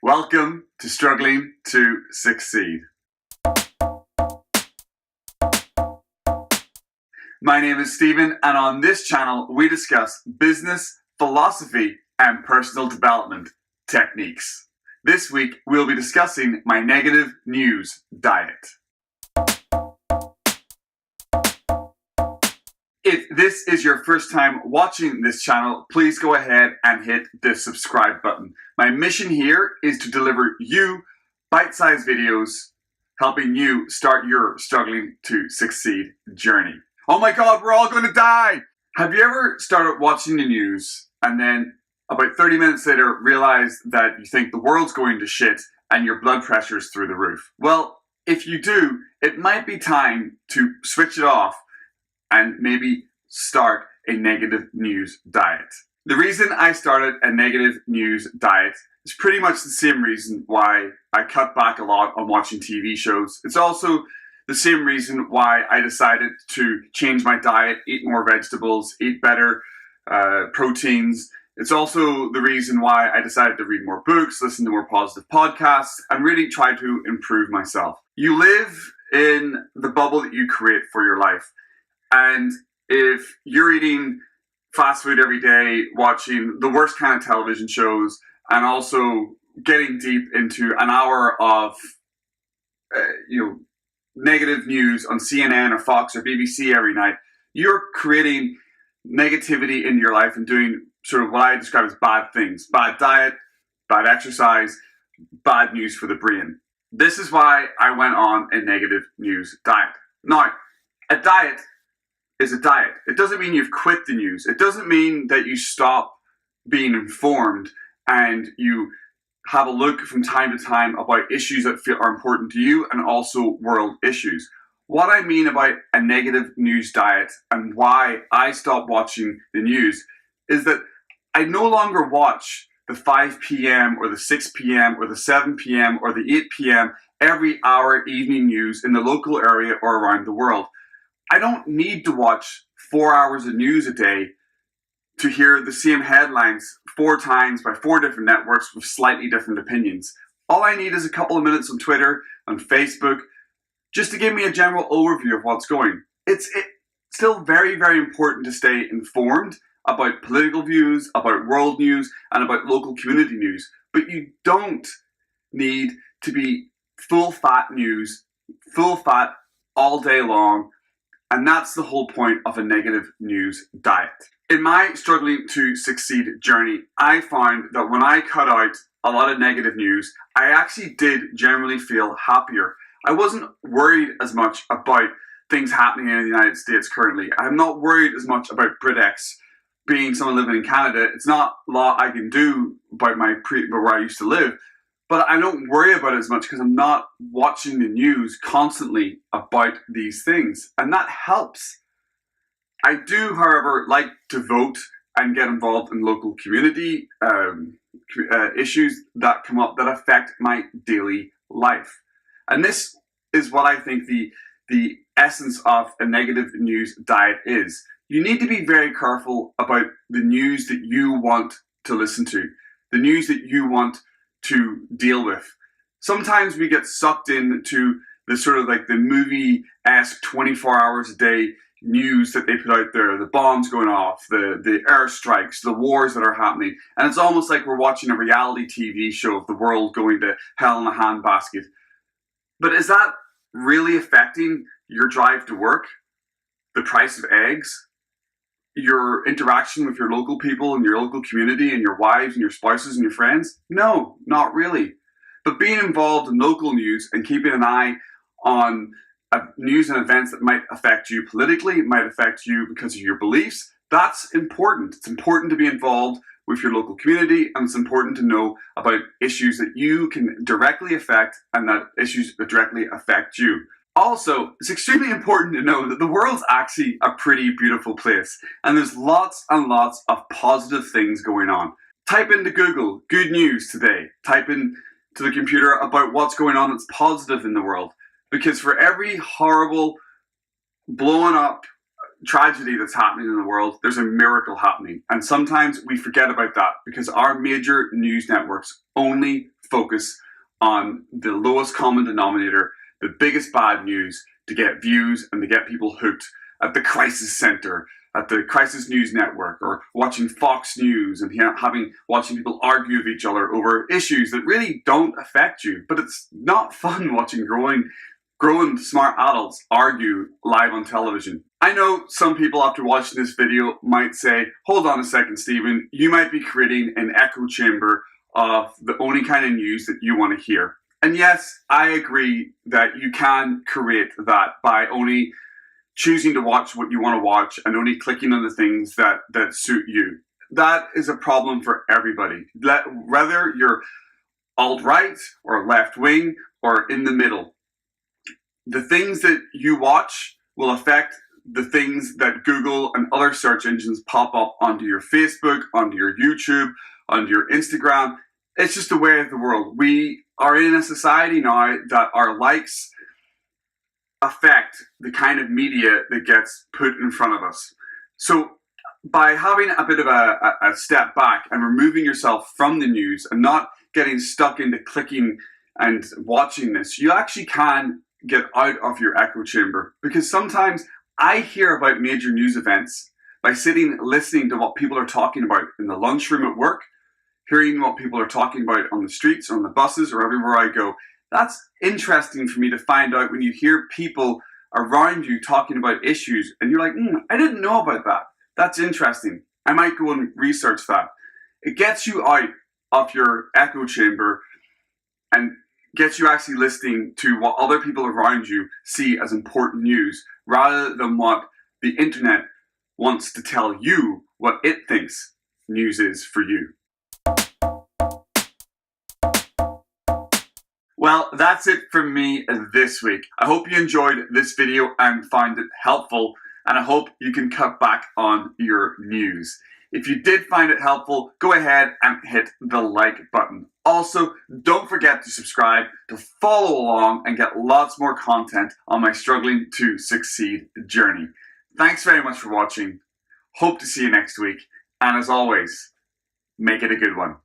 Welcome to Struggling to Succeed. My name is Stephen, and on this channel we discuss business, philosophy, and personal development techniques. This week we'll be discussing my negative news diet. If this is your first time watching this channel, please go ahead and hit the subscribe button. My mission here is to deliver you bite-sized videos helping you start your struggling to succeed journey. Oh my God, we're all going to die! Have you ever started watching the news and then about 30 minutes later realized that you think the world's going to shit and your blood pressure is through the roof? Well, if you do, it might be time to switch it off and maybe start a negative news diet. The reason I started a negative news diet is pretty much the same reason why I cut back a lot on watching TV shows. It's also the same reason why I decided to change my diet, eat more vegetables, eat better proteins. It's also the reason why I decided to read more books, listen to more positive podcasts, and really try to improve myself. You live in the bubble that you create for your life. And if you're eating fast food every day, watching the worst kind of television shows, and also getting deep into an hour of negative news on CNN or Fox or BBC every night, you're creating negativity in your life and doing sort of what I describe as bad things. Bad diet, bad exercise, bad news for the brain. This is why I went on a negative news diet. Now, a diet is a diet. It doesn't mean you've quit the news. It doesn't mean that you stop being informed and you have a look from time to time about issues that are important to you and also world issues. What I mean about a negative news diet and why I stopped watching the news is that I no longer watch the 5 p.m. or the 6 p.m. or the 7 p.m. or the 8 p.m. every hour evening news in the local area or around the world. I don't need to watch 4 hours of news a day to hear the same headlines 4 times by 4 different networks with slightly different opinions. All I need is a couple of minutes on Twitter, on Facebook, just to give me a general overview of what's going. It's still very, very important to stay informed about political views, about world news, and about local community news. But you don't need to be full fat news, full fat all day long. And that's the whole point of a negative news diet. In my struggling to succeed journey, I found that when I cut out a lot of negative news, I actually did generally feel happier. I wasn't worried as much about things happening in the United States currently. I'm not worried as much about BritX. Being someone living in Canada, it's not a lot I can do about where I used to live. But I don't worry about it as much because I'm not watching the news constantly about these things. And that helps. I do, however, like to vote and get involved in local community issues that come up that affect my daily life. And this is what I think the essence of a negative news diet is. You need to be very careful about the news that you want to listen to, the news that you want to deal with. Sometimes we get sucked into the sort of like the movie-esque 24 hours a day news that they put out there, the bombs going off, the airstrikes, the wars that are happening. And it's almost like we're watching a reality TV show of the world going to hell in a handbasket. But is that really affecting your drive to work? The price of eggs? Your interaction with your local people and your local community and your wives and your spouses and your friends? No, not really. But being involved in local news and keeping an eye on news and events that might affect you politically, might affect you because of your beliefs, that's important. It's important to be involved with your local community, and it's important to know about issues that you can directly affect and that issues that directly affect you. Also, it's extremely important to know that the world's actually a pretty beautiful place, and there's lots and lots of positive things going on. Type into Google, good news today. Type into the computer about what's going on that's positive in the world. Because for every horrible, blowing up tragedy that's happening in the world, there's a miracle happening. And sometimes we forget about that because our major news networks only focus on the lowest common denominator, the biggest bad news, to get views and to get people hooked at the Crisis Center, at the Crisis News Network, or watching Fox News and watching people argue with each other over issues that really don't affect you. But it's not fun watching growing smart adults argue live on television. I know some people after watching this video might say, hold on a second, Stephen, you might be creating an echo chamber of the only kind of news that you want to hear. And yes, I agree that you can create that by only choosing to watch what you want to watch and only clicking on the things that suit you. That is a problem for everybody. Whether you're alt-right or left-wing or in the middle, the things that you watch will affect the things that Google and other search engines pop up onto your Facebook, onto your YouTube, onto your Instagram. It's just the way of the world. We are in a society now that our likes affect the kind of media that gets put in front of us. So by having a bit of a step back and removing yourself from the news and not getting stuck into clicking and watching this, you actually can get out of your echo chamber. Because sometimes I hear about major news events by listening to what people are talking about in the lunchroom at work, hearing what people are talking about on the streets, on the buses, or everywhere I go. That's interesting for me to find out when you hear people around you talking about issues and you're like, I didn't know about that. That's interesting. I might go and research that. It gets you out of your echo chamber and gets you actually listening to what other people around you see as important news rather than what the internet wants to tell you what it thinks news is for you. Well, that's it from me this week. I hope you enjoyed this video and found it helpful, and I hope you can cut back on your news. If you did find it helpful, go ahead and hit the like button. Also, don't forget to subscribe to follow along and get lots more content on my Struggling to Succeed journey. Thanks very much for watching. Hope to see you next week. And as always, make it a good one.